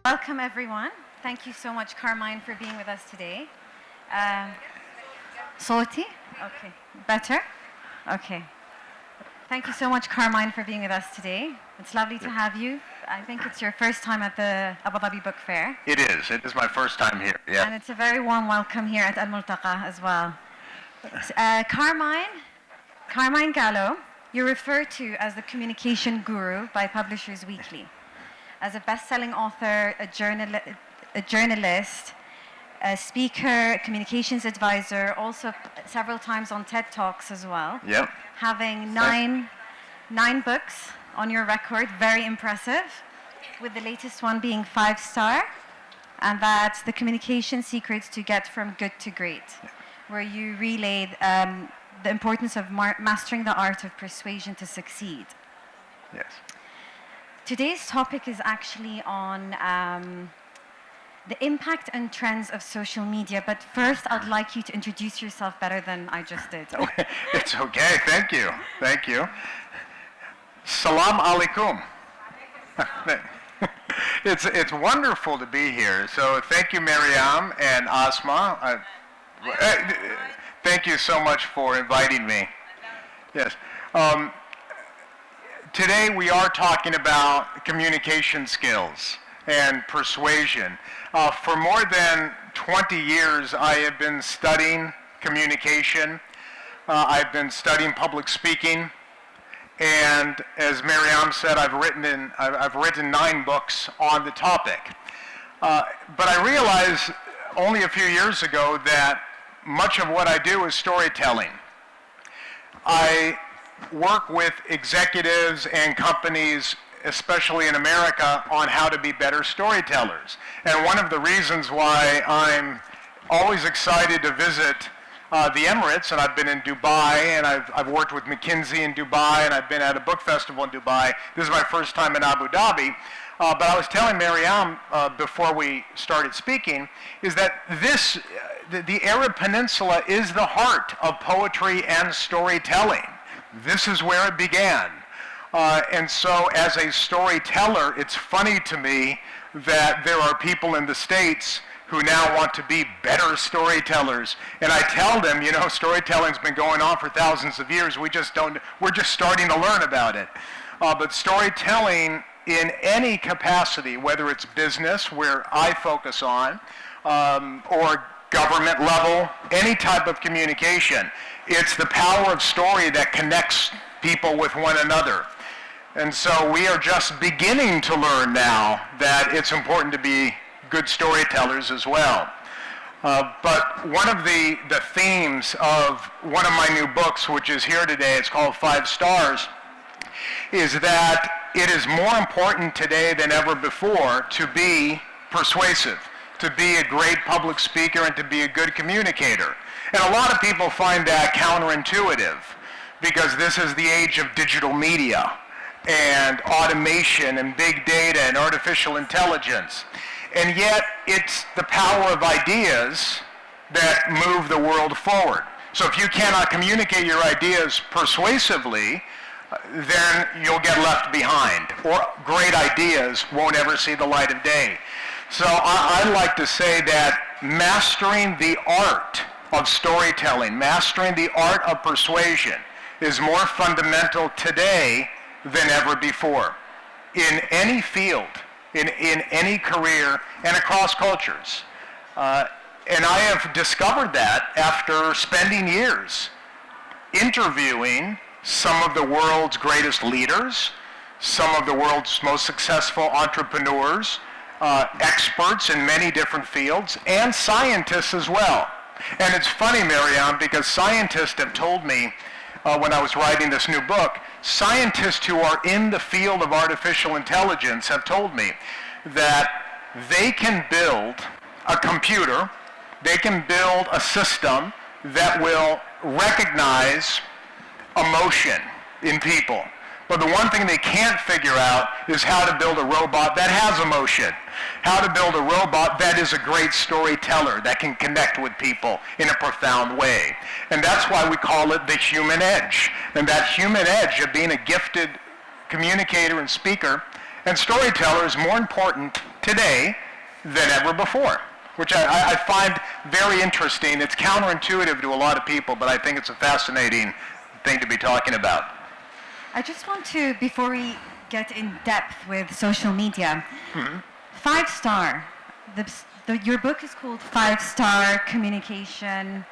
Welcome, everyone. Thank you so much, Carmine, for being with us today. صوتي? Okay. Better? Okay. Thank you so much, Carmine, for being with us today. It's lovely to have you. I think it's your first time at the Abu Dhabi Book Fair. It is. It is my first time here. Yeah. And it's a very warm welcome here at الملتقى as well. Carmine Gallo, you're referred to as the communication guru by Publishers Weekly. As a best-selling author, a journalist, a speaker, a communications advisor, also several times on TED Talks as well. Yep. Having nine books on your record, very impressive, with the latest one being 5-star, and that's The Communication Secrets to Get From Good to Great, where you relayed the importance of mastering the art of persuasion to succeed. Yes. Today's topic is actually on the impact and trends of social media, but first I'd like you to introduce yourself better than I just did. Okay. It's okay, thank you. Thank you. Salam alaikum. It's wonderful to be here. So thank you, Mariam and Asma. Thank you so much for inviting me. Yes. Today we are talking about communication skills and persuasion. For more than 20 years I have been studying communication. I've been studying public speaking. And as Mariam said, I've written 9 books on the topic. But I realized only a few years ago that much of what I do is storytelling. I work with executives and companies, especially in America, on how to be better storytellers. And one of the reasons why I'm always excited to visit the Emirates, and I've been in Dubai, and I've worked with McKinsey in Dubai, and I've been at a book festival in Dubai. This is my first time in Abu Dhabi. But I was telling Mariam before we started speaking, is that the Arab Peninsula is the heart of poetry and storytelling. This is where it began. And so as a storyteller, it's funny to me that there are people in the States who now want to be better storytellers. And I tell them, storytelling's been going on for thousands of years. We're just starting to learn about it. But storytelling in any capacity, whether it's business, where I focus on, or government level, any type of communication, it's the power of story that connects people with one another. And so we are just beginning to learn now that it's important to be good storytellers as well. But one of the themes of one of my new books, which is here today, it's called 5 Stars, is that it is more important today than ever before to be persuasive, to be a great public speaker, and to be a good communicator. And a lot of people find that counterintuitive because this is the age of digital media and automation and big data and artificial intelligence. And yet it's the power of ideas that move the world forward. So if you cannot communicate your ideas persuasively, then you'll get left behind, or great ideas won't ever see the light of day. So I like to say that mastering the art of storytelling, mastering the art of persuasion is more fundamental today than ever before. In any field, in any career, and across cultures. And I have discovered that after spending years interviewing some of the world's greatest leaders, some of the world's most successful entrepreneurs, experts in many different fields, and scientists as well. And it's funny, Mariam, because scientists have told me when I was writing this new book, scientists who are in the field of artificial intelligence have told me that they can build a computer, they can build a system that will recognize emotion in people. But the one thing they can't figure out is how to build a robot that has emotion. How to build a robot that is a great storyteller, that can connect with people in a profound way. And that's why we call it the human edge. And that human edge of being a gifted communicator and speaker and storyteller is more important today than ever before, which I find very interesting. It's counterintuitive to a lot of people, but I think it's a fascinating thing to be talking about. I just want to, before we get in depth with social media, 5-star. Your book is called 5-Star Communication.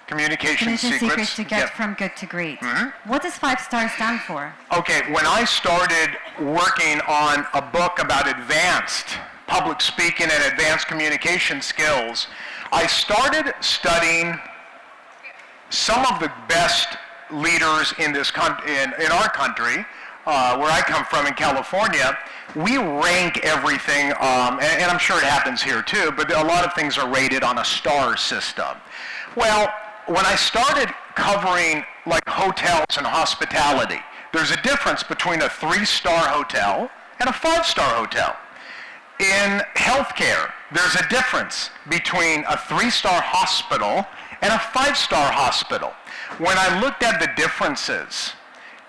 Communication secrets to get from good to great. What does 5-star stand for? Okay, when I started working on a book about advanced public speaking and advanced communication skills, I started studying some of the best leaders in this in our country, where I come from in California. We rank everything, and I'm sure it happens here too, but a lot of things are rated on a star system. Well, when I started covering like hotels and hospitality, there's a difference between a 3-star hotel and a 5-star hotel. In healthcare, there's a difference between a 3-star hospital and a 5-star hospital. When I looked at the differences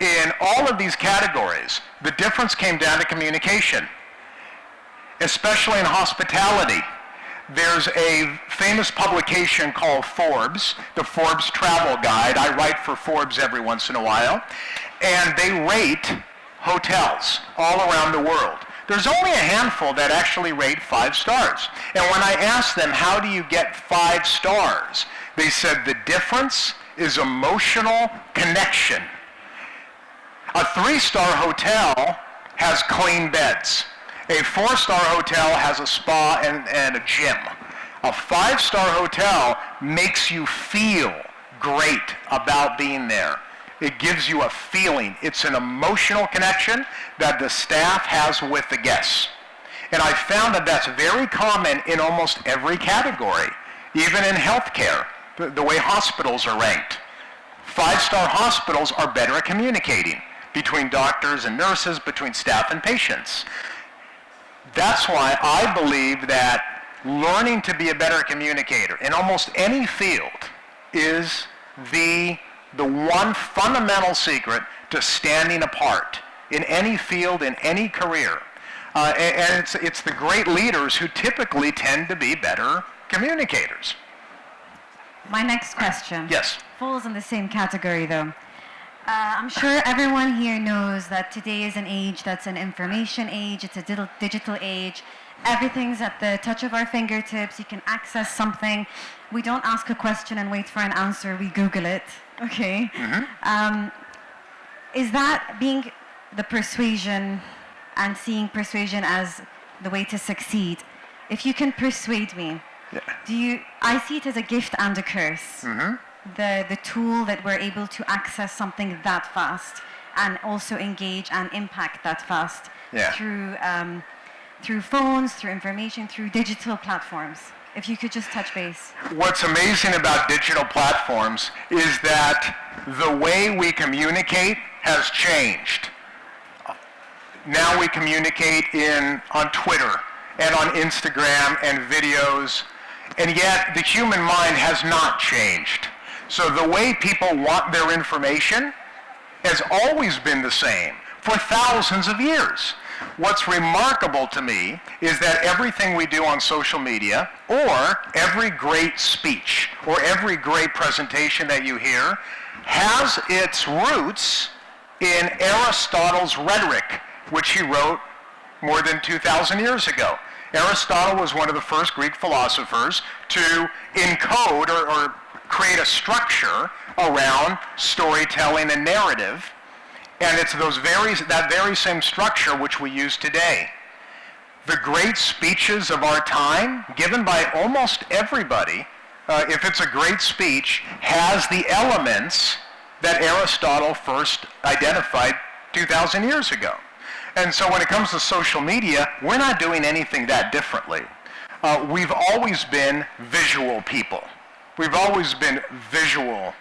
in all of these categories, the difference came down to communication, especially in hospitality. There's a famous publication called Forbes, the Forbes Travel Guide. I write for Forbes every once in a while, and they rate hotels all around the world. There's only a handful that actually rate 5 stars. And when I asked them, how do you get 5 stars? They said the difference is emotional connection. A 3-star hotel has clean beds. A 4-star hotel has a spa and a gym. A 5-star hotel makes you feel great about being there. It gives you a feeling. It's an emotional connection that the staff has with the guests. And I found that that's very common in almost every category, even in healthcare, the way hospitals are ranked. 5-star hospitals are better at communicating between doctors and nurses, between staff and patients. That's why I believe that learning to be a better communicator in almost any field is the one fundamental secret to standing apart in any field, in any career. And it's the great leaders who typically tend to be better communicators. My next question. Yes. Falls in the same category though. I'm sure everyone here knows that today is an age that's an information age, it's a digital age. Everything's at the touch of our fingertips. You can access something. We don't ask a question and wait for an answer. We Google it. Okay. Is that being the persuasion and seeing persuasion as the way to succeed? If you can persuade me, I see it as a gift and a curse. The tool that we're able to access something that fast and also engage and impact that fast through phones, through information, through digital platforms. If you could just touch base. What's amazing about digital platforms is that the way we communicate has changed. Now we communicate on Twitter and on Instagram and videos, and yet the human mind has not changed. So the way people want their information has always been the same for thousands of years. What's remarkable to me is that everything we do on social media, or every great speech, or every great presentation that you hear, has its roots in Aristotle's rhetoric, which he wrote more than 2,000 years ago. Aristotle was one of the first Greek philosophers to encode or create a structure around storytelling and narrative. And it's that very same structure which we use today. The great speeches of our time, given by almost everybody, if it's a great speech, has the elements that Aristotle first identified 2,000 years ago. And so when it comes to social media, we're not doing anything that differently. We've always been visual people. We've always been visual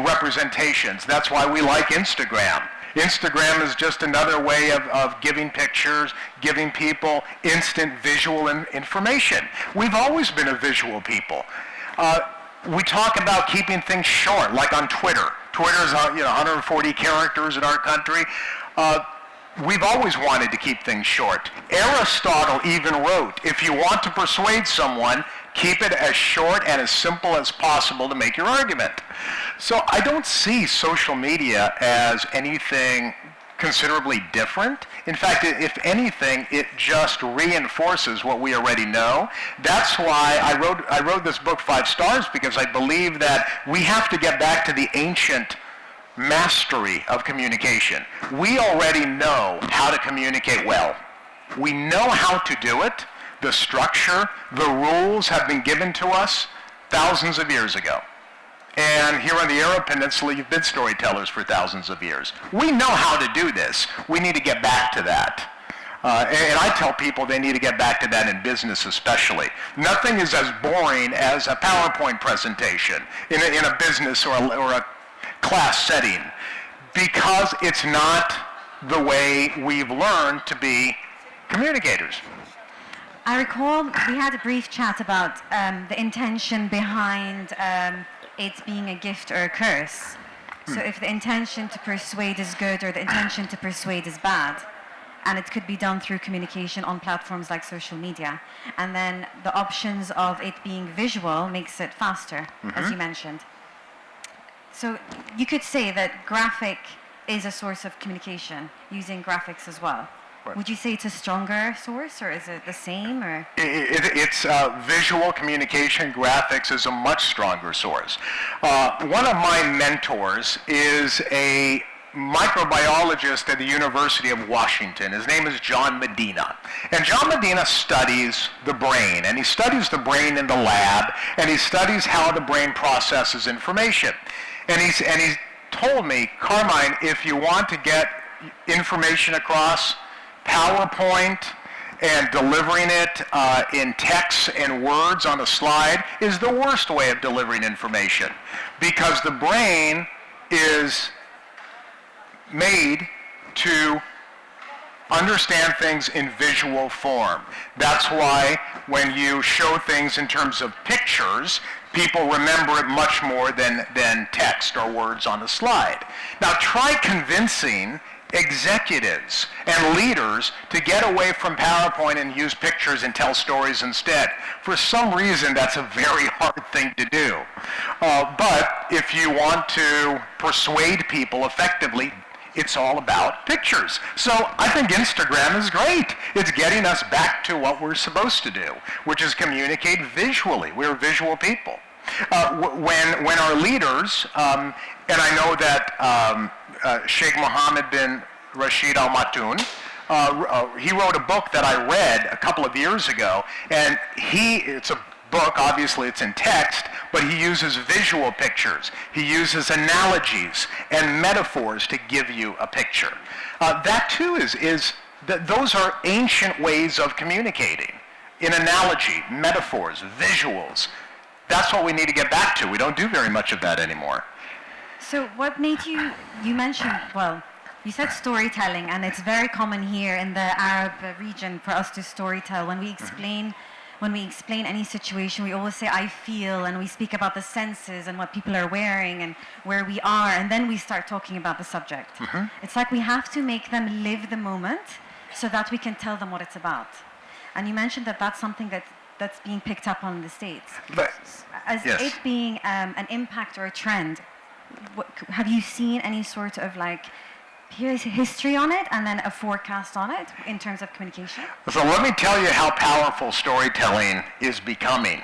representations. That's why we like Instagram. Instagram is just another way of giving pictures, giving people instant visual information. We've always been a visual people. We talk about keeping things short, like on Twitter. Twitter is 140 characters in our country. we've always wanted to keep things short. Aristotle even wrote, if you want to persuade someone, keep it as short and as simple as possible to make your argument. So I don't see social media as anything considerably different. In fact, if anything, it just reinforces what we already know. That's why I wrote this book, 5 Stars, because I believe that we have to get back to the ancient mastery of communication. We already know how to communicate well. We know how to do it. The structure, the rules have been given to us thousands of years ago. And here on the Arab Peninsula, you've been storytellers for thousands of years. We know how to do this. We need to get back to that. And I tell people they need to get back to that in business especially. Nothing is as boring as a PowerPoint presentation in a business or a class setting, because it's not the way we've learned to be communicators. I recall we had a brief chat about the intention behind it being a gift or a curse. So if the intention to persuade is good or the intention to persuade is bad, and it could be done through communication on platforms like social media, and then the options of it being visual makes it faster, as you mentioned. So you could say that graphic is a source of communication, using graphics as well. Right. Would you say it's a stronger source, or is it the same? Or it's visual communication. Graphics is a much stronger source. One of my mentors is a microbiologist at the University of Washington. His name is John Medina. And John Medina studies the brain, and he studies the brain in the lab, and he studies how the brain processes information. And he's told me, Carmine, if you want to get information across, PowerPoint and delivering it in text and words on a slide is the worst way of delivering information, because the brain is made to understand things in visual form. That's why when you show things in terms of pictures, people remember it much more than text or words on a slide. Now try convincing executives and leaders to get away from PowerPoint and use pictures and tell stories instead. For some reason, that's a very hard thing to do. But if you want to persuade people effectively, it's all about pictures. So I think Instagram is great. It's getting us back to what we're supposed to do, which is communicate visually. We're visual people. When our leaders, and I know that Sheikh Mohammed bin Rashid Al Maktoum, he wrote a book that I read a couple of years ago, and it's a book, obviously it's in text, but he uses visual pictures. He uses analogies and metaphors to give you a picture. That too those are ancient ways of communicating. In analogy, metaphors, visuals. That's what we need to get back to. We don't do very much of that anymore. So what made you mentioned, well, you said storytelling, and it's very common here in the Arab region for us to storytell. When we explain any situation, we always say, I feel, and we speak about the senses and what people are wearing and where we are, and then we start talking about the subject. It's like we have to make them live the moment so that we can tell them what it's about. And you mentioned that that's something that's being picked up on in the States. As yes. It being an impact or a trend, have you seen any sort of like history on it and then a forecast on it in terms of communication? So let me tell you how powerful storytelling is becoming.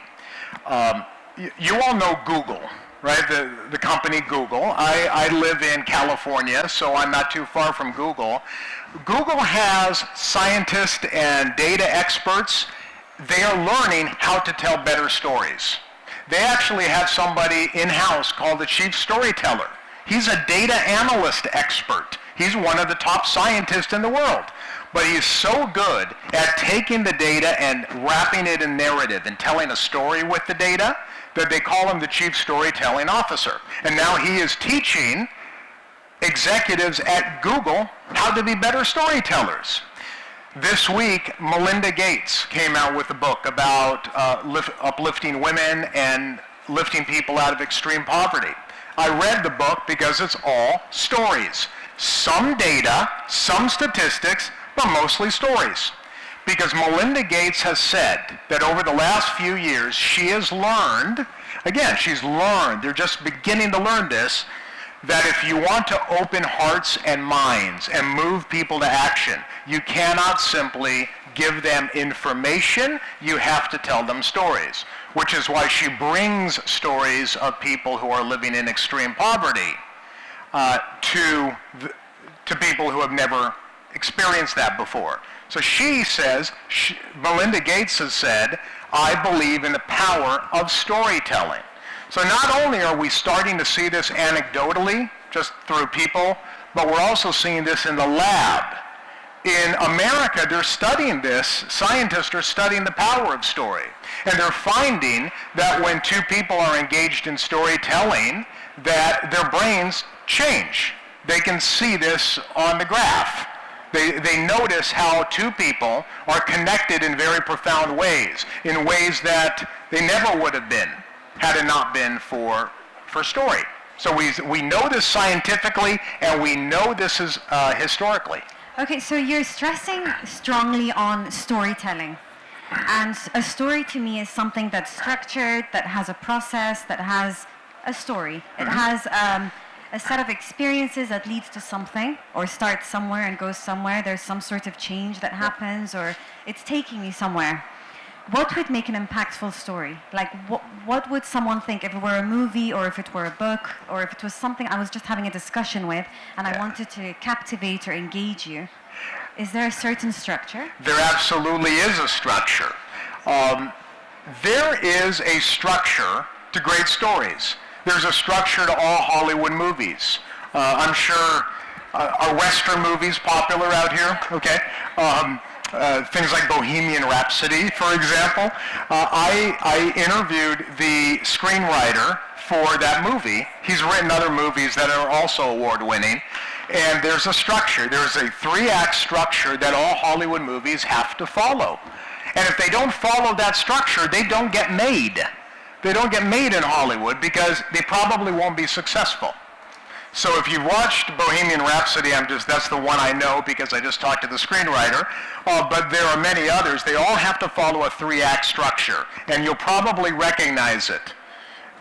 You all know Google, right? The company Google. I live in California, so I'm not too far from Google. Google has scientists and data experts. They are learning how to tell better stories. They actually have somebody in-house called the chief storyteller. He's a data analyst expert. He's one of the top scientists in the world. But he's so good at taking the data and wrapping it in narrative and telling a story with the data that they call him the chief storytelling officer. And now he is teaching executives at Google how to be better storytellers. This week, Melinda Gates came out with a book about uplifting women and lifting people out of extreme poverty. I read the book because it's all stories. some data, some statistics, but mostly stories. Because Melinda Gates has said that over the last few years, she has learned, again, she's learned, they're just beginning to learn this, that if you want to open hearts and minds and move people to action, you cannot simply give them information, you have to tell them stories, which is why she brings stories of people who are living in extreme poverty to people who have never experienced that before. So she says, Melinda Gates has said, I believe in the power of storytelling. So not only are we starting to see this anecdotally, just through people, but we're also seeing this in the lab. In America, they're studying this, scientists are studying the power of story. And they're finding that when two people are engaged in storytelling, that their brains change. They can see this on the graph. They notice how two people are connected in very profound ways, in ways that they never would have been had it not been for story. So we know this scientifically, and we know this is historically. Okay, so you're stressing strongly on storytelling. And a story to me is something that's structured, that has a process, that has a story. It has a set of experiences that leads to something, or starts somewhere and goes somewhere. There's some sort of change that happens, or it's taking me somewhere. What would make an impactful story? Like, what would someone think if it were a movie, or if it were a book, or if it was something I was just having a discussion with, and I wanted to captivate or engage you? Is there a certain structure? There absolutely is a structure. There is a structure to great stories. There's a structure to all Hollywood movies. I'm sure, are Western movies popular out here? Okay. Things like Bohemian Rhapsody, for example. I interviewed the screenwriter for that movie. He's written other movies that are also award-winning. And there's a structure. There's a 3-act structure that all Hollywood movies have to follow. And if they don't follow that structure, they don't get made. They don't get made in Hollywood because they probably won't be successful. So if you've watched Bohemian Rhapsody, that's the one I know because I just talked to the screenwriter, but there are many others. They all have to follow a 3-act structure, and you'll probably recognize it.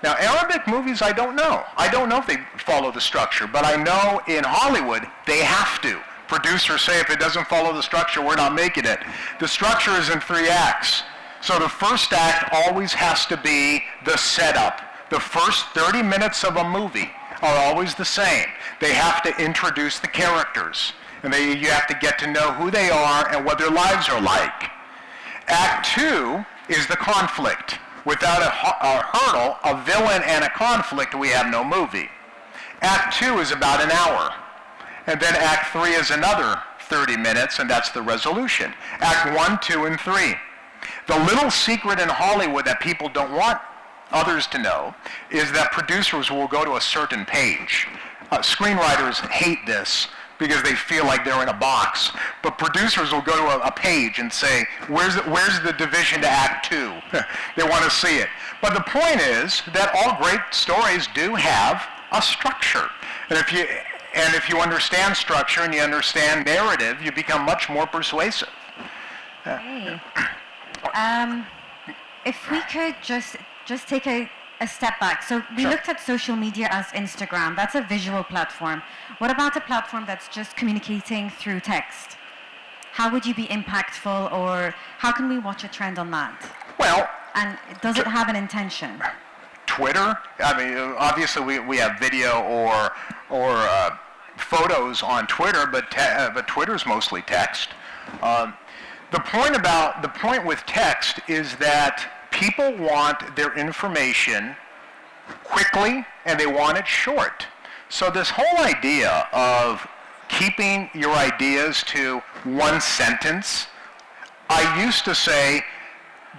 Now, Arabic movies, I don't know. I don't know if they follow the structure, but I know in Hollywood, they have to. Producers say if it doesn't follow the structure, we're not making it. The structure is in 3 acts. So the first act always has to be the setup. The first 30 minutes of a movie are always the same. They have to introduce the characters, and you have to get to know who they are and what their lives are like. Act 2 is the conflict. Without a hurdle, a villain, and a conflict, we have no movie. Act 2 is about an hour. And then Act 3 is another 30 minutes, and that's the resolution. Act 1, 2, and 3. The little secret in Hollywood that people don't want others to know is that producers will go to a certain page. Screenwriters hate this because they feel like they're in a box. But producers will go to a page and say, where's the division to Act 2? They want to see it. But the point is that all great stories do have a structure. And if you understand structure and you understand narrative, you become much more persuasive. Okay. If we could just take a step back. So we looked at social media as Instagram. That's a visual platform. What about a platform that's just communicating through text? How would you be impactful, or how can we watch a trend on that? Well, and does it have an intention? Twitter. I mean, obviously we have video or photos on Twitter, but Twitter's mostly text. The point with text is that people want their information quickly, and they want it short. So this whole idea of keeping your ideas to one sentence, I used to say,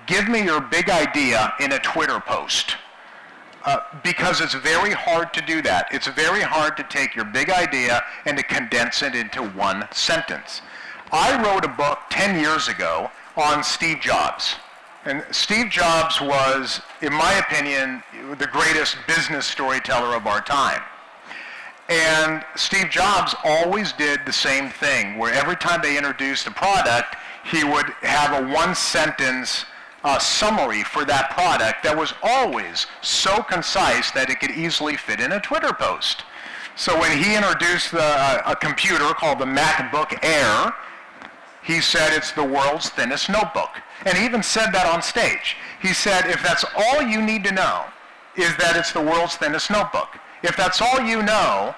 give me your big idea in a Twitter post. Because it's very hard to do that. It's very hard to take your big idea and to condense it into one sentence. I wrote a book 10 years ago on Steve Jobs. And Steve Jobs was, in my opinion, the greatest business storyteller of our time. And Steve Jobs always did the same thing, where every time they introduced a product, he would have a one-sentence summary for that product that was always so concise that it could easily fit in a Twitter post. So when he introduced a computer called the MacBook Air, he said it's the world's thinnest notebook. And he even said that on stage. He said, if that's all you need to know, is that it's the world's thinnest notebook. If that's all you know,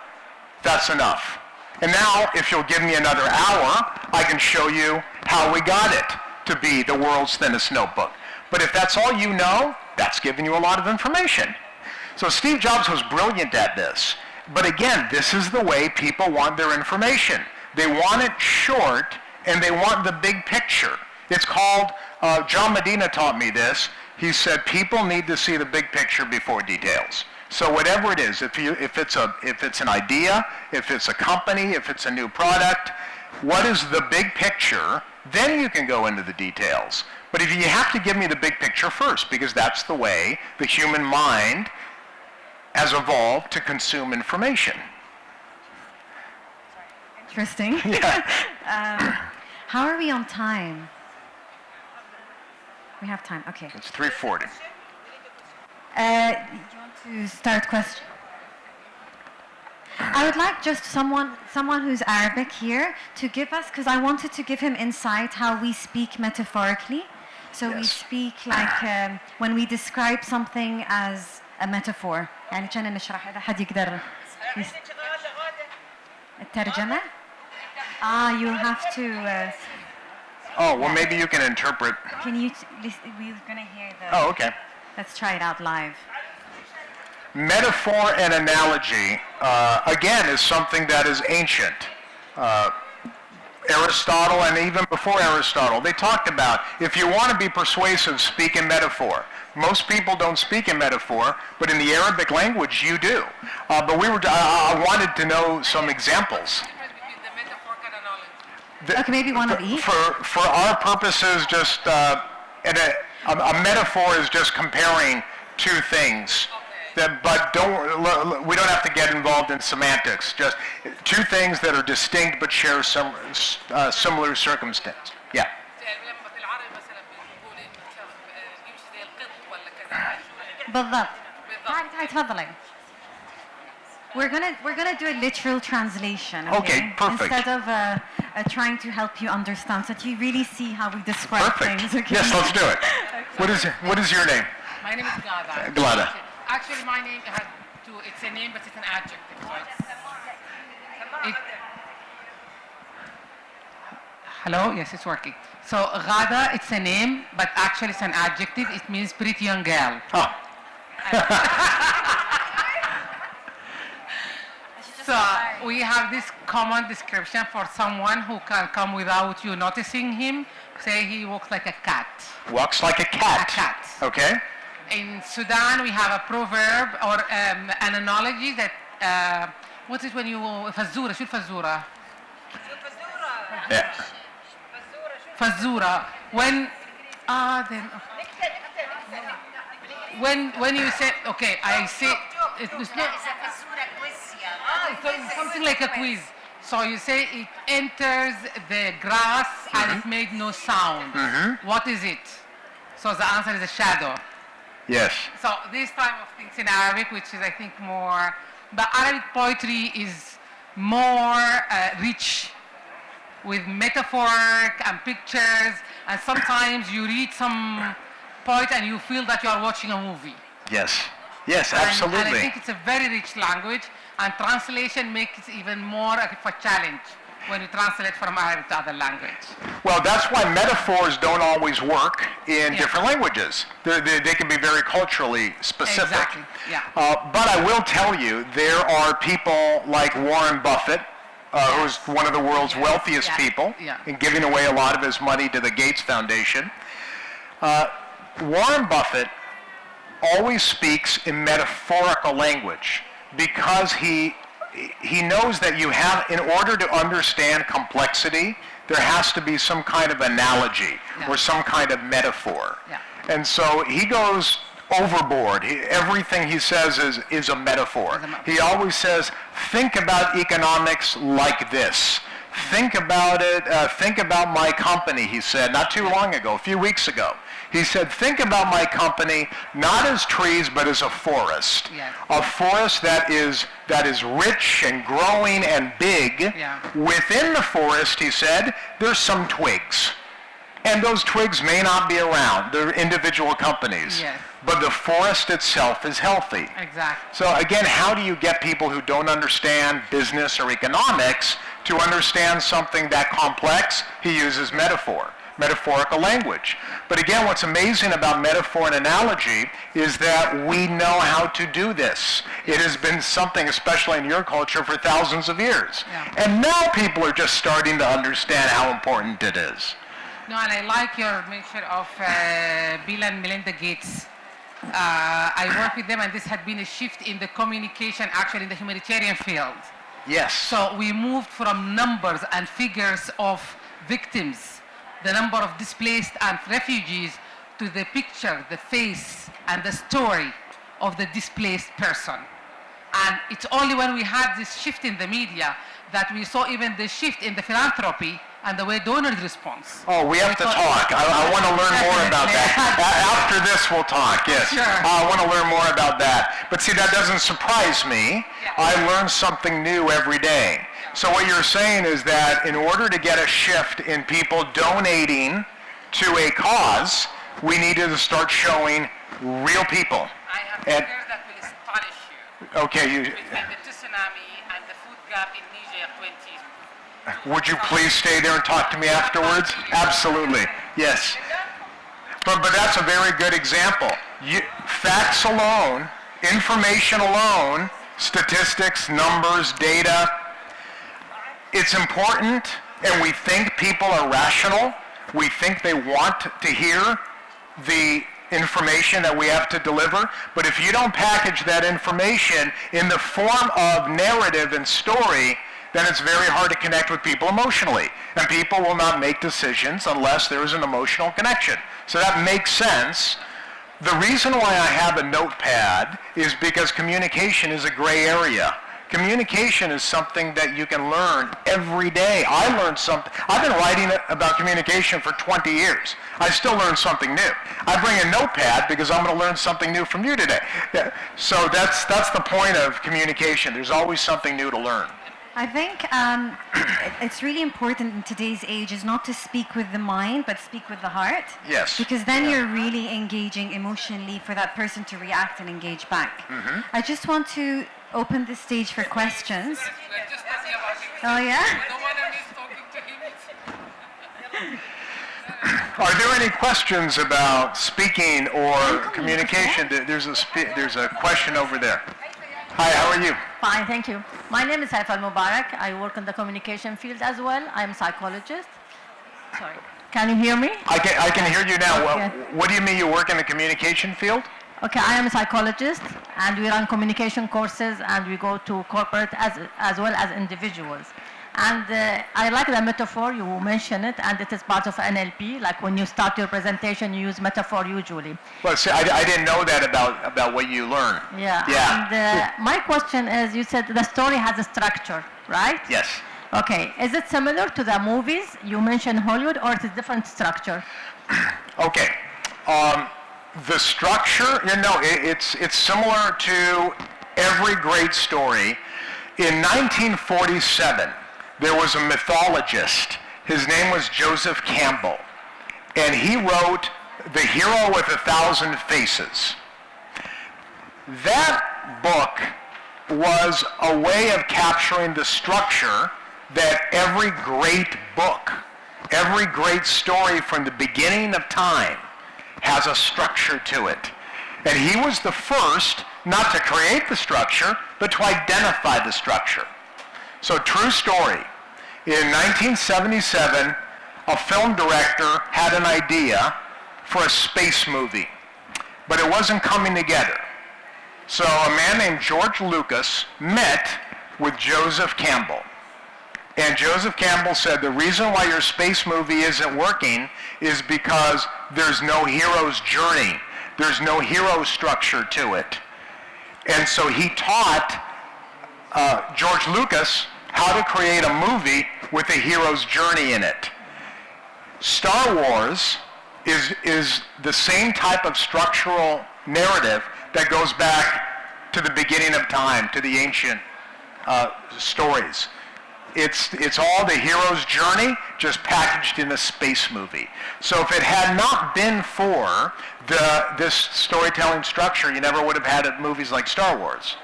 that's enough. And now, if you'll give me another hour, I can show you how we got it to be the world's thinnest notebook. But if that's all you know, that's giving you a lot of information. So Steve Jobs was brilliant at this. But again, this is the way people want their information. They want it short, and they want the big picture. It's called, John Medina taught me this. He said people need to see the big picture before details. So whatever it is, if it's an idea, if it's a company, if it's a new product, what is the big picture? Then you can go into the details. But if you have to give me the big picture first, because that's the way the human mind has evolved to consume information. Interesting. Yeah. How are we on time? We have time. Okay. It's 3:40. You want to start question? I would like just someone who's Arabic here to give us, because I wanted to give him insight how we speak metaphorically. So we Yes. speak like when we describe something as a metaphor. يعني كان نشرح إذا حد يقدر الترجمة. You have to. Oh, well, maybe you can interpret. Can you? We're gonna hear the. Oh, okay. Let's try it out live. Metaphor and analogy, again, is something that is ancient. Aristotle, and even before Aristotle, they talked about, if you want to be persuasive, speak in metaphor. Most people don't speak in metaphor, but in the Arabic language, you do. But I wanted to know some examples. Okay, maybe one of each. For our purposes, just a metaphor is just comparing two things. But we don't have to get involved in semantics. Just two things that are distinct but share some similar circumstance. Yeah. بالضبط. تعالي تفضلي. We're gonna do a literal translation. Okay, perfect. Instead of trying to help you understand, so that you really see how we describe Perfect. things. Okay? Yes, let's do it. What is your name? My name is Glada. Glada. Actually, my name has two. It's a name, but it's an adjective. So hello? Yes, it's working. So Ghada, it's a name, but actually it's an adjective. It means pretty young girl. Oh. So we have this common description for someone who can come without you noticing him. Say he walks like a cat. Walks like a cat. A cat. Okay. In Sudan, we have a proverb or an analogy that, what is when you, فزورة, شو الفزورة? Yeah. فزورة. When you say, okay, I say, it's not, something like a quiz. So you say it enters the grass and it made no sound. What is it? So the answer is a shadow. Yes. So this type of things in Arabic, which is I think more, but Arabic poetry is more rich with metaphor and pictures, and sometimes you read some poet and you feel that you are watching a movie. Yes. Yes, absolutely. And I think it's a very rich language, and translation makes it even more of a challenge when you translate from Arabic to other language. Well, that's why metaphors don't always work in different languages. They can be very culturally specific. Exactly, yeah. But I will tell you, there are people like Warren Buffett, who's one of the world's wealthiest people, and giving away a lot of his money to the Gates Foundation. Warren Buffett always speaks in metaphorical language because he knows that you have, in order to understand complexity, there has to be some kind of analogy or some kind of metaphor. And so he goes overboard. Everything he says is a metaphor. He always says, think about economics like this. Think about it, think about my company, he said, not too long ago, a few weeks ago. He said, think about my company not as trees, but as a forest. Yes. A forest that is rich and growing and big. Yeah. Within the forest, he said, there's some twigs. And those twigs may not be around. They're individual companies. Yes. But the forest itself is healthy. Exactly. So again, how do you get people who don't understand business or economics to understand something that complex? He uses metaphorical language. But again, what's amazing about metaphor and analogy is that we know how to do this. It has been something, especially in your culture, for thousands of years. Yeah. And now people are just starting to understand how important it is. No, and I like your mention of Bill and Melinda Gates. I work with them, and this had been a shift in the communication, actually in the humanitarian field. Yes. So we moved from numbers and figures of victims, the number of displaced and refugees, to the picture, the face, and the story of the displaced person. And it's only when we had this shift in the media that we saw even the shift in the philanthropy and the way donors respond. Oh, we have to talk. I want to learn more about that. After this, we'll talk, yes. Sure. I want to learn more about that. But see, that doesn't surprise me. Yeah. I learn something new every day. So what you're saying is that in order to get a shift in people donating to a cause, we needed to start showing real people. I have And- figures that will astonish you. Okay, Between the tsunami and the food gap in Niger 20. would you please stay there and talk to me afterwards? Absolutely, yes. But that's a very good example. Facts alone, information alone, statistics, numbers, data, it's important, and we think people are rational. We think they want to hear the information that we have to deliver, but if you don't package that information in the form of narrative and story, then it's very hard to connect with people emotionally. And people will not make decisions unless there is an emotional connection. So that makes sense. The reason why I have a notepad is because communication is a gray area. Communication is something that you can learn every day. I learned something. I've been writing about communication for 20 years. I still learn something new. I bring a notepad because I'm going to learn something new from you today. Yeah. So that's the point of communication. There's always something new to learn. I think it's really important in today's age is not to speak with the mind, but speak with the heart. Yes. Because then you're really engaging emotionally for that person to react and engage back. Mm-hmm. I just want to open the stage for questions. Oh, yeah? Are there any questions about speaking or communication? There's a question over there. Hi, how are you? Fine, thank you. My name is Saif Al-Mubarak. I work in the communication field as well. I'm a psychologist. Sorry. Can you hear me? I can hear you now. Okay. What do you mean you work in the communication field? Okay, I am a psychologist, and we run communication courses, and we go to corporate as well as individuals. And I like the metaphor, you mentioned it, and it is part of NLP. Like when you start your presentation, you use metaphor usually. Well, see, I didn't know that about what you learn. Yeah. And my question is, you said the story has a structure, right? Yes. Okay. Is it similar to the movies? You mentioned Hollywood, or it's a different structure? Okay. The structure, it's similar to every great story. In 1947, there was a mythologist. His name was Joseph Campbell. And he wrote The Hero with 1,000 Faces. That book was a way of capturing the structure that every great book, every great story from the beginning of time has a structure to it. And he was the first not to create the structure, but to identify the structure. So true story. In 1977, a film director had an idea for a space movie, but it wasn't coming together. So a man named George Lucas met with Joseph Campbell. And Joseph Campbell said, the reason why your space movie isn't working is because there's no hero's journey. There's no hero structure to it. And so he taught George Lucas how to create a movie with a hero's journey in it. Star Wars is the same type of structural narrative that goes back to the beginning of time, to the ancient stories. It's all the hero's journey, just packaged in a space movie. So if it had not been for this storytelling structure, you never would have had movies like Star Wars.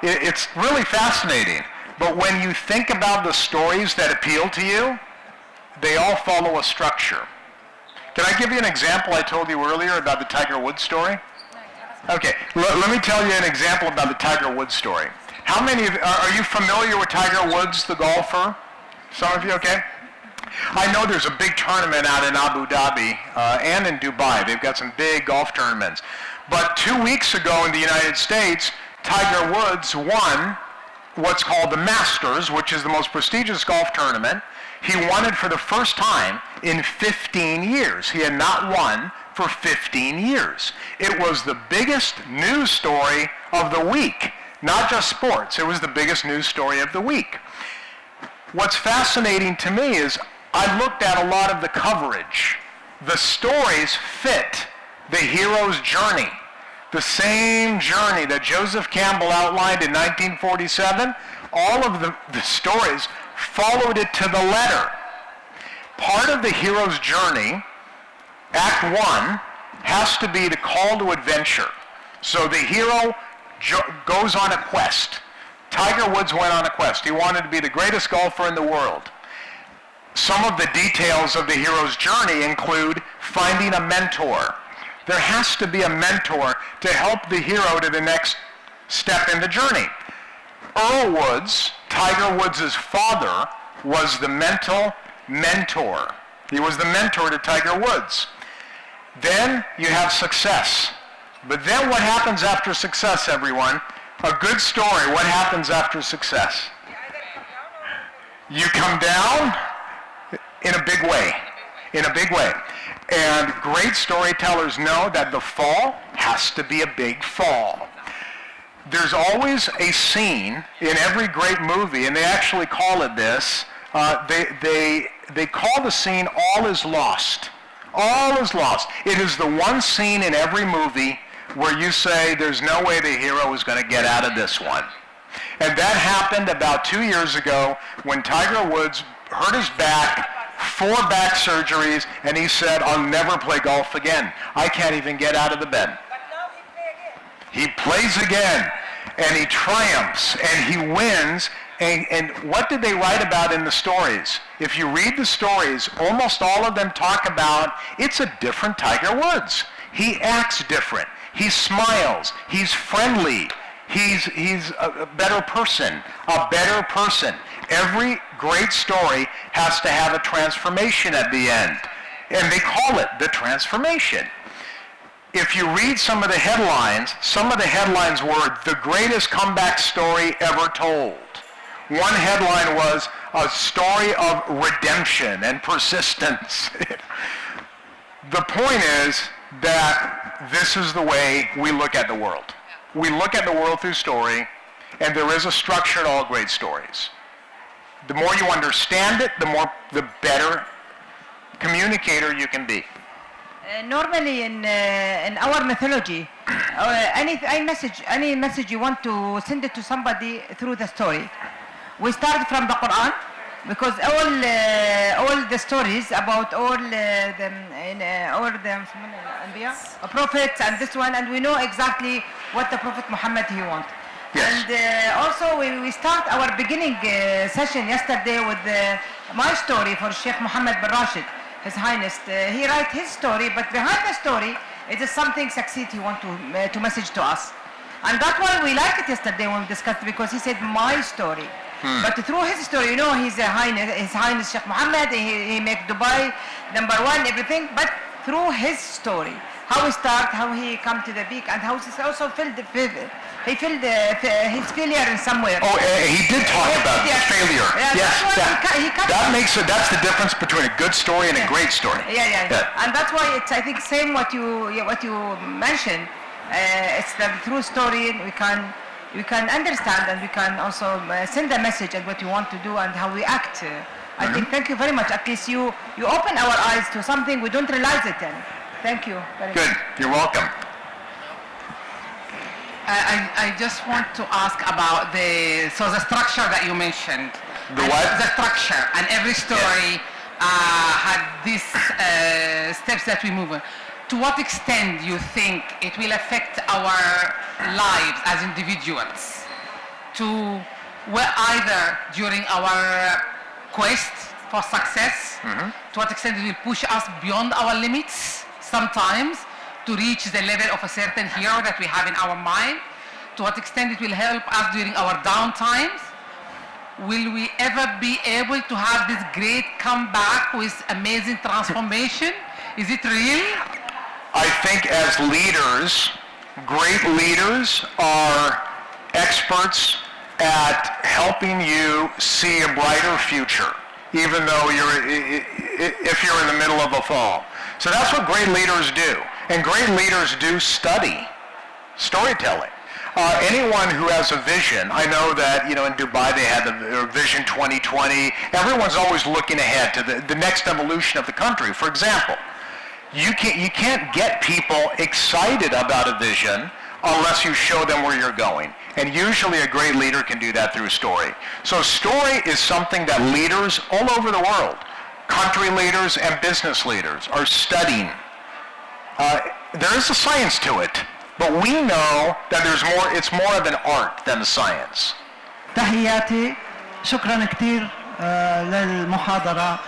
It's really fascinating. But when you think about the stories that appeal to you, they all follow a structure. Can I give you an example I told you earlier about the Tiger Woods story? Okay, let me tell you an example about the Tiger Woods story. How many of are you familiar with Tiger Woods, the golfer? Some of you, okay? I know there's a big tournament out in Abu Dhabi and in Dubai. They've got some big golf tournaments. But 2 weeks ago in the United States, Tiger Woods won what's called the Masters, which is the most prestigious golf tournament. He won it for the first time in 15 years. He had not won for 15 years. It was the biggest news story of the week. Not just sports, it was the biggest news story of the week. What's fascinating to me is I looked at a lot of the coverage. The stories fit the hero's journey. The same journey that Joseph Campbell outlined in 1947, all of the stories followed it to the letter. Part of the hero's journey, Act 1, has to be the call to adventure. So the hero goes on a quest. Tiger Woods went on a quest. He wanted to be the greatest golfer in the world. Some of the details of the hero's journey include finding a mentor. There has to be a mentor to help the hero to the next step in the journey. Earl Woods, Tiger Woods' father, was the mental mentor. He was the mentor to Tiger Woods. Then you have success. But then what happens after success, everyone? A good story, what happens after success? You come down in a big way. In a big way. And great storytellers know that the fall has to be a big fall. There's always a scene in every great movie, and they actually call it this. They call the scene "All is Lost." All is lost. It is the one scene in every movie where you say, there's no way the hero is going to get out of this one. And that happened about 2 years ago when Tiger Woods hurt his back, 4 back surgeries, and he said, I'll never play golf again. I can't even get out of the bed. But now He plays again, and he triumphs, and he wins. And what did they write about in the stories? If you read the stories, almost all of them talk about it's a different Tiger Woods. He acts different. He smiles. He's friendly. He's a better person. A better person. Every great story has to have a transformation at the end. And they call it the transformation. If you read some of the headlines were the greatest comeback story ever told. One headline was a story of redemption and persistence. The point is that this is the way we look at the world. We look at the world through story, and there is a structure to all great stories. The more you understand it, the better communicator you can be. normally in our mythology, any message you want to send it to somebody through the story. We start from the Quran, because all the stories about all the prophets and this one, and we know exactly what the Prophet Muhammad he wants. Yes. And also we start our beginning session yesterday with my story for Sheikh Mohammed bin Rashid, His Highness. He write his story, but behind the story it is something succeed he want to message to us. And that one we liked it yesterday when we discussed, because he said my story. But through his story, you know, His Highness Sheikh Mohammed, he make Dubai #1, everything, but through his story. How he start, how he come to the peak, and how he also he felt his failure in somewhere. Oh, he did talk about failure. Yeah, Yes, that's the difference between a good story and a great story. Yeah. And that's why it's, I think, same what you mentioned. It's the true story. We can understand, and we can also send a message at what you want to do and how we act. I think, thank you very much. At least you open our eyes to something we don't realize it in. Thank you very much. Good. You're welcome. I just want to ask about the structure that you mentioned. The what? The structure, and every story had these steps that we move on. To what extent do you think it will affect our lives as individuals? Either during our quest for success, to what extent it will push us beyond our limits sometimes, to reach the level of a certain hero that we have in our mind, to what extent it will help us during our down times. Will we ever be able to have this great comeback with amazing transformation? Is it real? I think as leaders, great leaders are experts at helping you see a brighter future, even though if you're in the middle of a fall. So that's what great leaders do. And great leaders do study storytelling. Anyone who has a vision, I know that, in Dubai they had the Vision 2020. Everyone's always looking ahead to the next evolution of the country. For example, you can't get people excited about a vision unless you show them where you're going. And usually a great leader can do that through story. So story is something that leaders all over the world, country leaders and business leaders, are studying. There is a science to it, but we know that it's more of an art than a science. تحياتي، شكرا كثير للمحاضرة.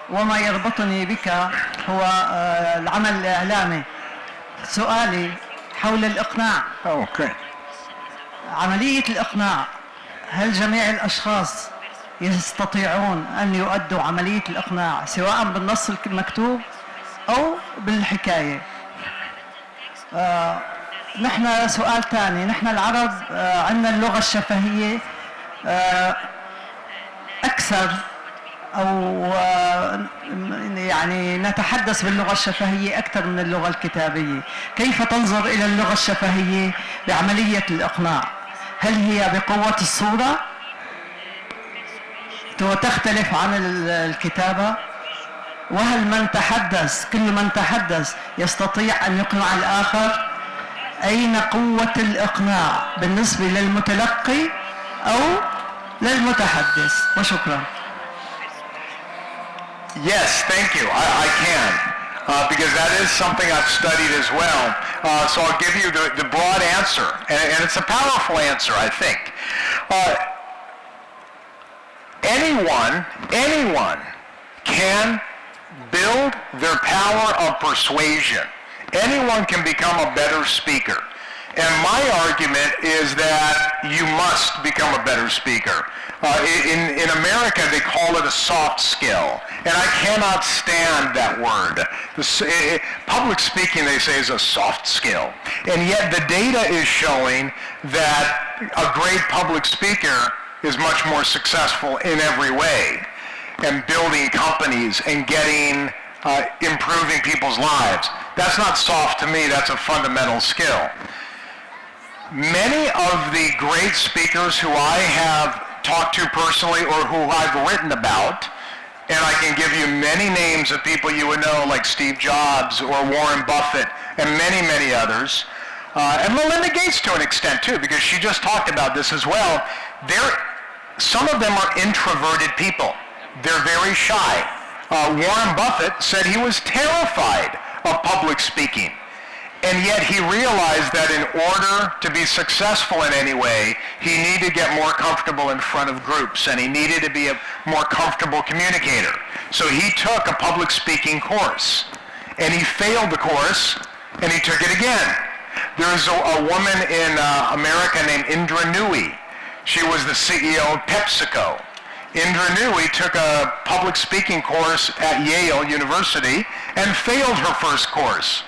وما يربطني بك هو العمل الإعلامي. سؤالي حول الإقناع. عملية الإقناع، هل جميع الأشخاص يستطيعون أن يؤدوا عملية الإقناع سواء بالنص المكتوب أو بالحكاية؟ نحن سؤال ثاني، نحن العرب عندنا اللغة الشفهية أكثر، أو يعني نتحدث باللغة الشفهية أكثر من اللغة الكتابية. كيف تنظر إلى اللغة الشفهية بعملية الإقناع؟ هل هي بقوة الصورة وتختلف عن الكتابة؟ وهل كل من تحدث يستطيع أن يقنع الآخر؟ أين قوة الإقناع بالنسبة للمتلقي أو للمتحدث؟ وشكرا. Yes, thank you. I can, because that is something I've studied as well. So I'll give you the broad answer, and it's a powerful answer, I think. Anyone can build their power of persuasion. Anyone can become a better speaker. And my argument is that you must become a better speaker. In America, they call it a soft skill, and I cannot stand that word. Public speaking, they say, is a soft skill. And yet the data is showing that a great public speaker is much more successful in every way, and building companies and improving people's lives. That's not soft to me, that's a fundamental skill. Many of the great speakers who I have talked to personally or who I've written about, and I can give you many names of people you would know, like Steve Jobs or Warren Buffett and many, many others, and Melinda Gates to an extent too, because she just talked about this as well. Some of them are introverted people. They're very shy. Warren Buffett said he was terrified of public speaking. And yet he realized that in order to be successful in any way, he needed to get more comfortable in front of groups, and he needed to be a more comfortable communicator. So he took a public speaking course, and he failed the course, and he took it again. There's a woman in America named Indra Nooyi. She was the CEO of PepsiCo. Indra Nooyi took a public speaking course at Yale University and failed her first course.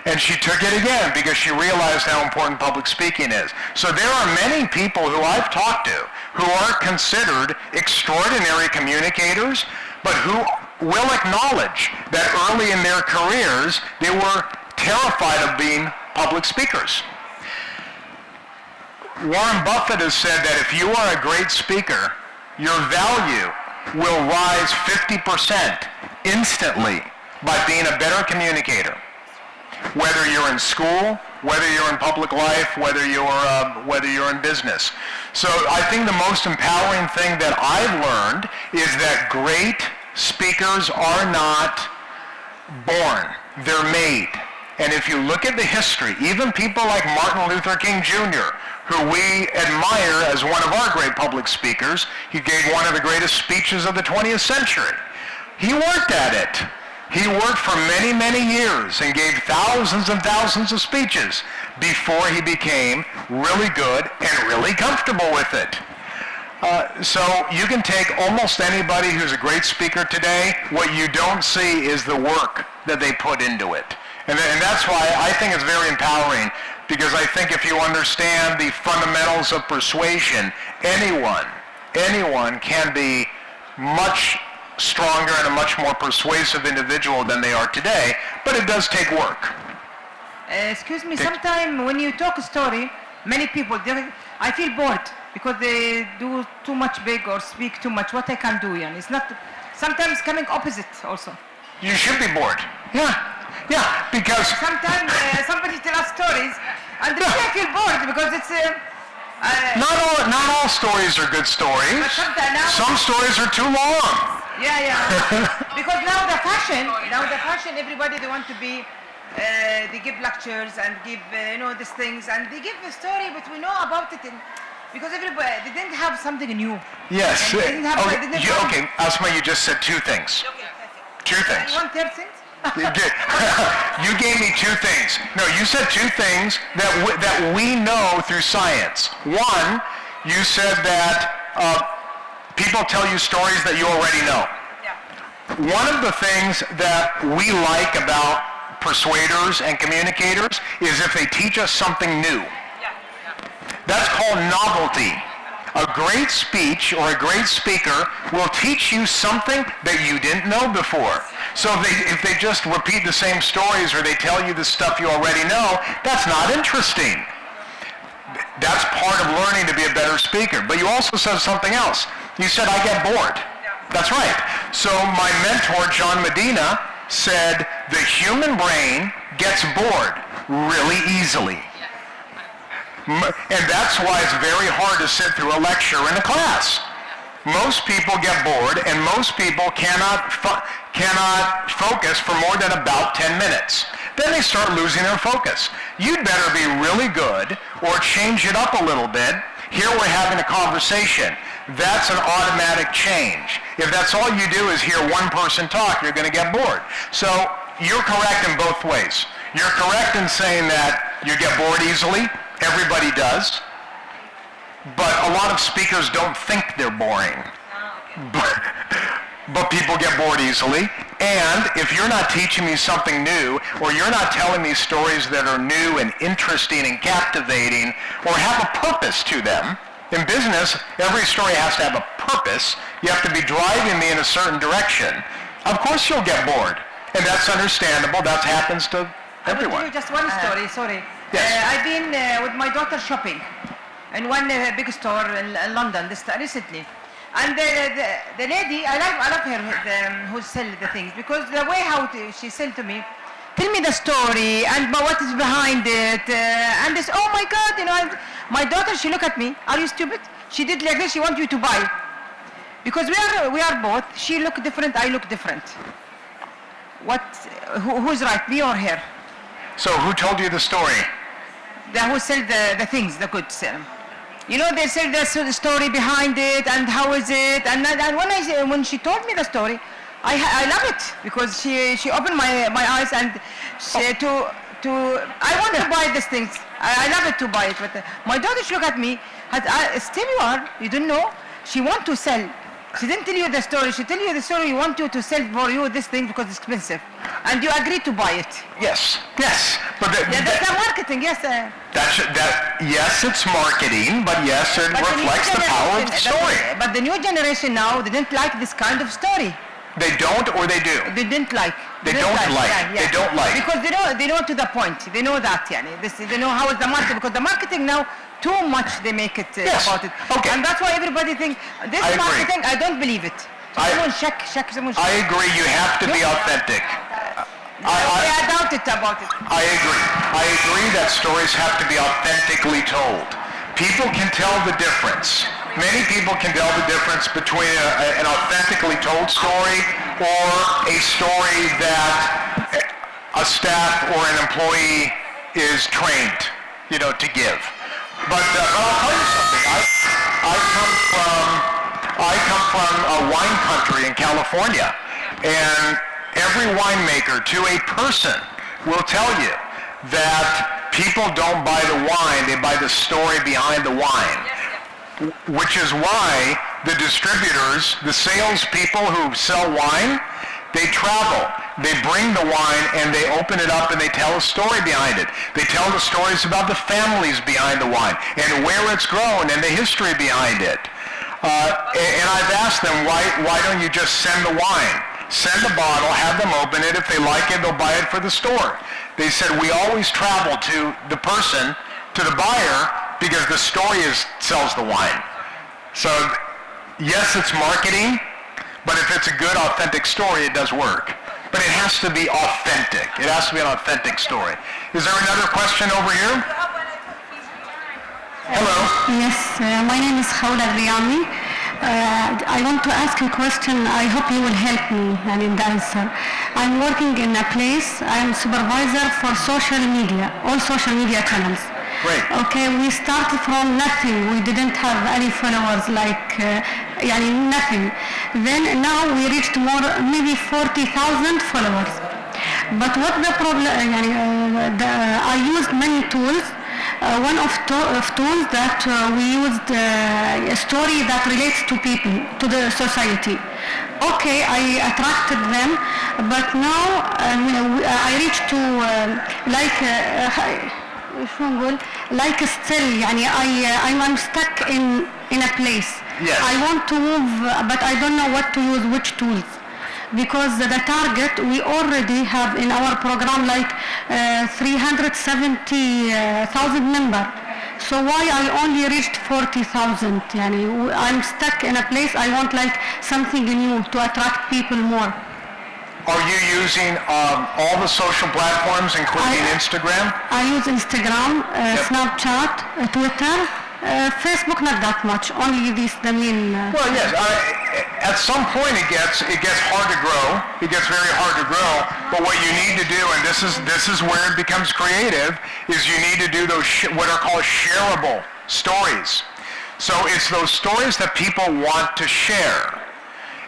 And she took it again because she realized how important public speaking is. So there are many people who I've talked to who are considered extraordinary communicators, but who will acknowledge that early in their careers they were terrified of being public speakers. Warren Buffett has said that if you are a great speaker, your value will rise 50% instantly by being a better communicator. Whether you're in school, whether you're in public life, whether you're in business. So I think the most empowering thing that I've learned is that great speakers are not born, they're made. And if you look at the history, even people like Martin Luther King Jr., who we admire as one of our great public speakers, he gave one of the greatest speeches of the 20th century. He worked at it. He worked for many, many years and gave thousands and thousands of speeches before he became really good and really comfortable with it. So you can take almost anybody who's a great speaker today. What you don't see is the work that they put into it. And that's why I think it's very empowering, because I think if you understand the fundamentals of persuasion, anyone can be much stronger and a much more persuasive individual than they are today, but it does take work. Excuse me, sometimes when you talk a story, many people, I feel bored because they do too much big or speak too much. What I can do, yani. It's not, sometimes coming opposite also. You should be bored. Yeah, because... Sometimes somebody tells stories and really I feel bored because it's... not all stories are good stories. But some stories are too long. Yeah. Because now the fashion, everybody they want to be, they give lectures and give, these things, and they give a story, but we know about it, because everybody, they didn't have something new. Yes. They didn't have, okay, Asma, you just said two things. Two things. One third thing? You gave me two things. No, you said two things that we know through science. One, you said that people tell you stories that you already know. Yeah. One of the things that we like about persuaders and communicators is if they teach us something new. Yeah. That's called novelty. A great speech or a great speaker will teach you something that you didn't know before. So if they just repeat the same stories or they tell you the stuff you already know, that's not interesting. That's part of learning to be a better speaker. But you also said something else. You said, I get bored. That's right. So my mentor, John Medina, said the human brain gets bored really easily. And that's why it's very hard to sit through a lecture in a class. Most people get bored, and most people cannot focus for more than about 10 minutes. Then they start losing their focus. You'd better be really good or change it up a little bit. Here we're having a conversation. That's an automatic change. If that's all you do is hear one person talk, you're going to get bored. So you're correct in both ways. You're correct in saying that you get bored easily. Everybody does. But a lot of speakers don't think they're boring. But people get bored easily. And if you're not teaching me something new, or you're not telling me stories that are new and interesting and captivating, or have a purpose to them, in business, every story has to have a purpose. You have to be driving me in a certain direction. Of course you'll get bored. And that's understandable. That happens to everyone. I will tell you just one story, sorry. Yes. I've been with my daughter shopping in one big store in London recently. And the lady, I love her who sells the things, because the way how she sell to me, tell me the story and what is behind it, and this, oh my God, and my daughter, she look at me, are you stupid? She did like this, she want you to buy. Because we are both, she look different, I look different. Who's right, me or her? So who told you the story? Who sell the things, the goods. They sell the story behind it and how is it. And when she told me the story, I love it, because she opened my eyes, and I want to buy these things. I love it to buy it. But my daughter, she look at me, still you don't know. She want to sell. She didn't tell you the story. She tell you the story. You want you to sell for you this thing because it's expensive. and you agree to buy it. Yes, yes. But Yeah, that's the marketing, yes. yes, it's marketing, but yes, it But reflects the power of the story. But the new generation now, they didn't like this kind of story. They don't, or they do? They didn't like. They don't like. Yeah. They don't like. Because they know to the point. They know that, they know how is the market. Because the marketing now, too much they make it Yes. about it. Okay. And that's why everybody thinks, this I agree. marketing, I don't believe it. I agree, you have to be authentic. I doubt it about it. I agree that stories have to be authentically told. People can tell the difference. Many people can tell the difference between an authentically told story or a story that a staff or an employee is trained, to give. But I'll tell you something. I come from a wine country in California, and every winemaker to a person will tell you that people don't buy the wine, they buy the story behind the wine. Which is why the distributors, the salespeople who sell wine, they travel. They bring the wine and they open it up and they tell a story behind it. They tell the stories about the families behind the wine and where it's grown and the history behind it. And I've asked them, why don't you just send the wine? Send a bottle, have them open it. If they like it, they'll buy it for the store. They said, we always travel to the person, to the buyer, because the story sells the wine. So, yes, it's marketing, but if it's a good, authentic story, it does work. But it has to be authentic. It has to be an authentic story. Is there another question over here? Hello. Yes, my name is Khawla Riyami. I want to ask a question. I hope you will help me in the answer. I'm working in a place. I'm supervisor for social media, all social media channels. Great. Okay, we started from nothing. We didn't have any followers, nothing. Then now we reached maybe 40,000 followers. But what the problem? I used many tools. One of tools that we used a story that relates to people, to the society. Okay, I attracted them, but now I reached to I'm stuck in a place. Yes. I want to move, but I don't know what to use, which tools. Because the target, we already have in our program 370,000 members. So why I only reached 40,000? I'm stuck in a place. I want something new to attract people more. Are you using all the social platforms, including Instagram? I use Instagram, Snapchat, Twitter, Facebook not that much. Only the main. Well, yes. At some point, it gets hard to grow. It gets very hard to grow. But what you need to do, and this is where it becomes creative, is you need to do those what are called shareable stories. So it's those stories that people want to share.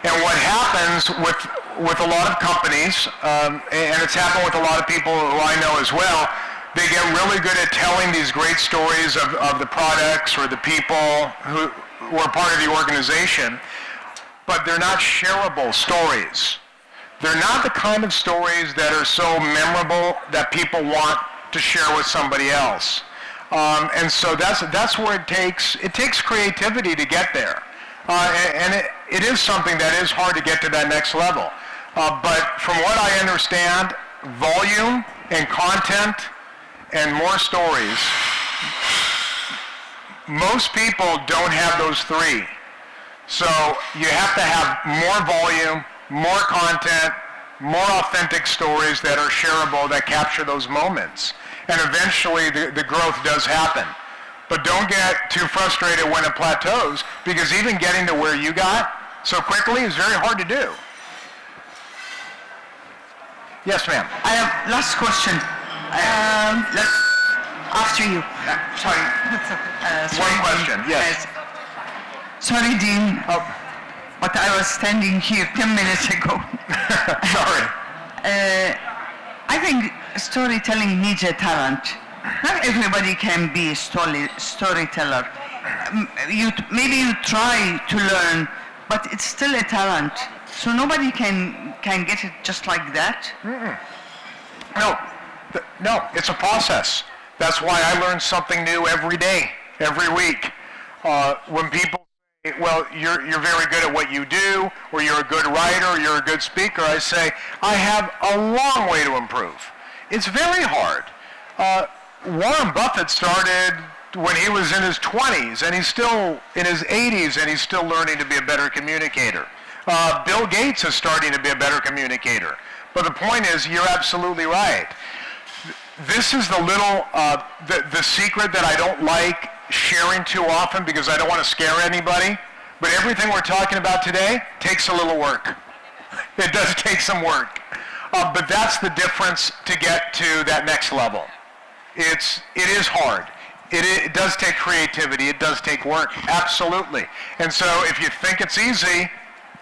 And what happens with a lot of companies, and it's happened with a lot of people who I know as well, they get really good at telling these great stories of the products or the people who are part of the organization, but they're not shareable stories. They're not the kind of stories that are so memorable that people want to share with somebody else. And so that's where it takes creativity to get there. And it is something that is hard to get to that next level. But from what I understand, volume and content and more stories, most people don't have those three. So you have to have more volume, more content, more authentic stories that are shareable, that capture those moments. And eventually the growth does happen. But don't get too frustrated when it plateaus, because even getting to where you got so quickly is very hard to do. Yes, ma'am. I have last question. After you. Sorry. One question, yes. Sorry, Dean. Oh. But I was standing here 10 minutes ago. Sorry. I think storytelling needs a talent. Not everybody can be a storyteller. Maybe you try to learn, but it's still a talent. So nobody can get it just like that? No, it's a process. That's why I learn something new every day, every week. When people say, well, you're very good at what you do, or you're a good writer, or you're a good speaker, I say, I have a long way to improve. It's very hard. Warren Buffett started when he was in his 20s, and he's still in his 80s, and he's still learning to be a better communicator. Bill Gates is starting to be a better communicator. But the point is, you're absolutely right. This is the little, the secret that I don't like sharing too often because I don't want to scare anybody. But everything we're talking about today takes a little work. It does take some work. But that's the difference to get to that next level. It is hard. It does take creativity. It does take work. Absolutely. And so if you think it's easy,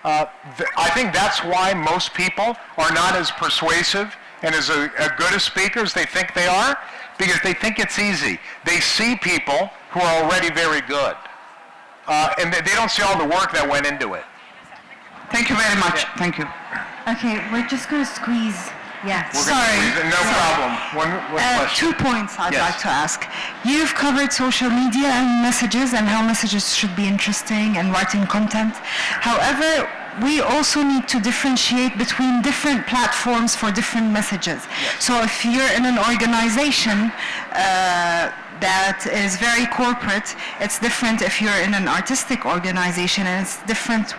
I think that's why most people are not as persuasive and as good as speakers they think they are, because they think it's easy. They see people who are already very good, and they don't see all the work that went into it. Thank you very much. Thank you. Okay, we're just going to squeeze. Yeah. No problem. One question. 2 points I'd Yes. like to ask. You've covered social media and messages and how messages should be interesting and writing content. However, we also need to differentiate between different platforms for different messages. So if you're in an organization that is very corporate, it's different if you're in an artistic organization, and it's different.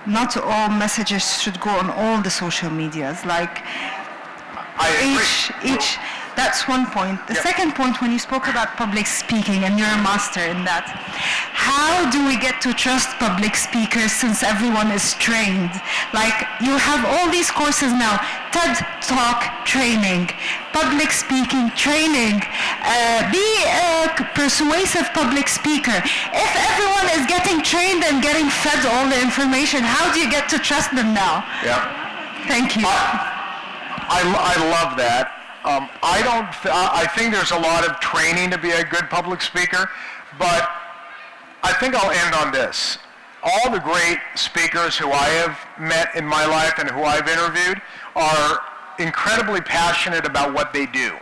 Not all messages should go on all the social medias. Like each. That's one point. The second point, when you spoke about public speaking, and you're a master in that, how do we get to trust public speakers since everyone is trained? Like, you have all these courses now, TED Talk training, public speaking training, be a persuasive public speaker. If everyone is getting trained and getting fed all the information, how do you get to trust them now? Yeah. Thank you. I love that. I think there's a lot of training to be a good public speaker, but I think I'll end on this. All the great speakers who I have met in my life and who I've interviewed are incredibly passionate about what they do.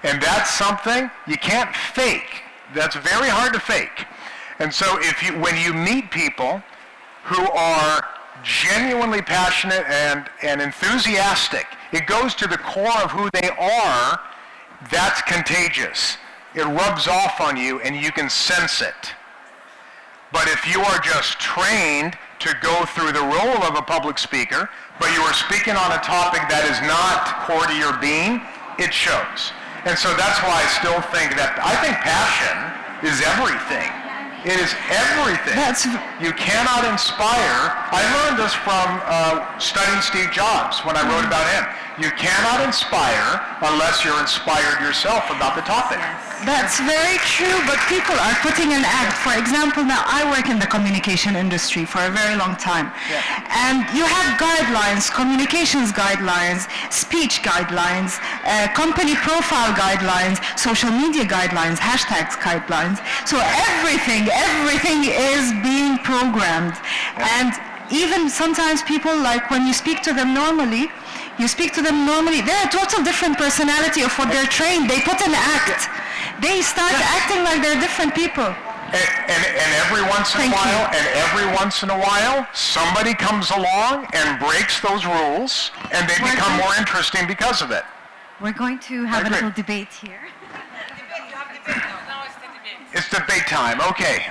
And that's something you can't fake. That's very hard to fake. And so when you meet people who are genuinely passionate and enthusiastic, it goes to the core of who they are, that's contagious. It rubs off on you and you can sense it. But if you are just trained to go through the role of a public speaker, but you are speaking on a topic that is not core to your being, it shows. And so that's why I still think passion is everything. It is everything. You cannot inspire. I learned this from studying Steve Jobs when I wrote about him. You cannot inspire unless you're inspired yourself about the topic. That's very true, but people are putting an act. For example, now I work in the communication industry for a very long time. And you have guidelines, communications guidelines, speech guidelines, company profile guidelines, social media guidelines, hashtags guidelines. So everything is being programmed. And even sometimes people, like when you speak to them normally, they're a total different personality of what they're trained. They put an act. They start acting like they're different people. And every once in a while, somebody comes along and breaks those rules, and they become more interesting because of it. We're going to have a little debate here. It's debate time. Okay.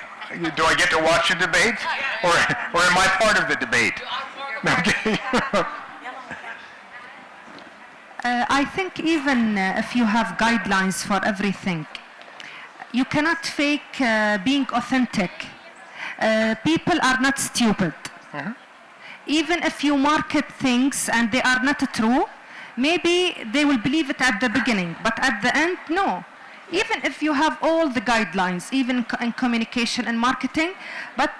Do I get to watch a debate, or am I part of the debate? Okay. I think even if you have guidelines for everything, you cannot fake being authentic. People are not stupid. Even if you market things and they are not true, maybe they will believe it at the beginning, but at the end, no. Even if you have all the guidelines, even in communication and marketing, but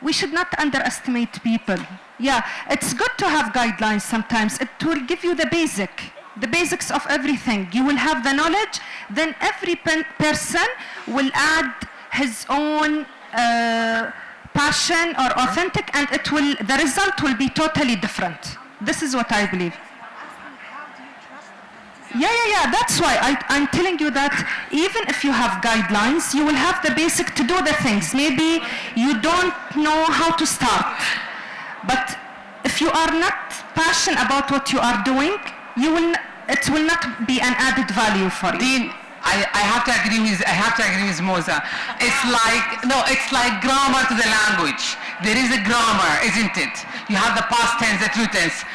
we should not underestimate people. Yeah, it's good to have guidelines sometimes. It will give you the basics of everything. You will have the knowledge, then every person will add his own passion or authentic, and the result will be totally different. This is what I believe. Yeah. That's why I'm telling you that even if you have guidelines, you will have the basic to do the things. Maybe you don't know how to start, but if you are not passionate about what you are doing, it will not be an added value for you. Dean, I have to agree with Moza. It's like grammar to the language. There is a grammar, isn't it? You have the past tense, the true tense.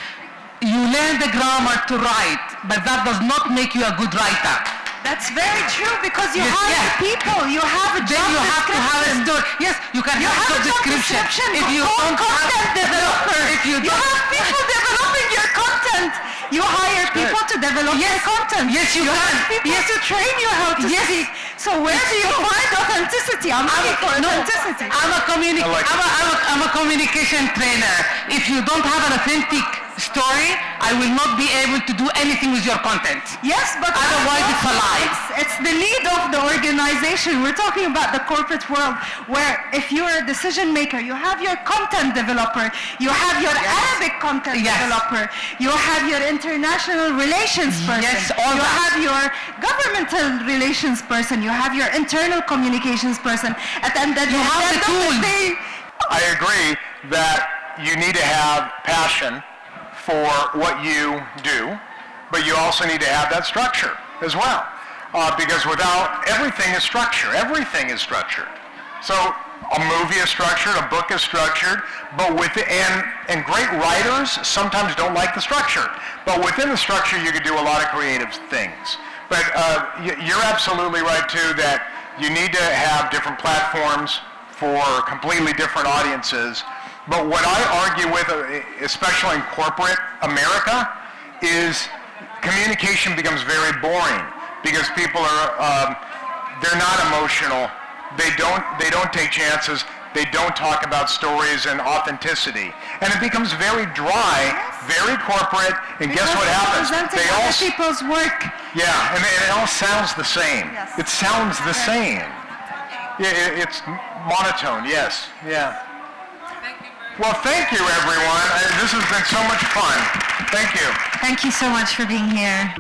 You learn the grammar to write, but that does not make you a good writer. That's very true, because you hire people, you have a job description. You have to have a story. Yes, you can have a job description. If you don't content developer, you have people developing your content. You hire people to develop your content. Yes, you can. People to train you how to speak. So where do you find authenticity? I'm looking for authenticity. I'm a communication trainer. If you don't have an authentic story, I will not be able to do anything with your content. Yes, but otherwise it's a lie. It's the lead of the organization. We're talking about the corporate world, where if you're a decision maker, you have your content developer, you have your Arabic content developer, you have your international relations person, you have your governmental relations person, you have your internal communications person, and then you have the tools. I agree that you need to have passion for what you do, but you also need to have that structure as well. Because without, everything is structure. Everything is structured. So a movie is structured, a book is structured, but and great writers sometimes don't like the structure. But within the structure, you could do a lot of creative things. But you're absolutely right too that you need to have different platforms for completely different audiences. But what I argue with, especially in corporate America, is communication becomes very boring because people are, they're not emotional. They don't take chances. They don't talk about stories and authenticity. And it becomes very dry, very corporate, and guess what happens? They all people's work. Yeah, and it all sounds the same. Yes. It sounds the same. Yeah, it's monotone, yes, yeah. Well, thank you, everyone. This has been so much fun. Thank you. Thank you so much for being here.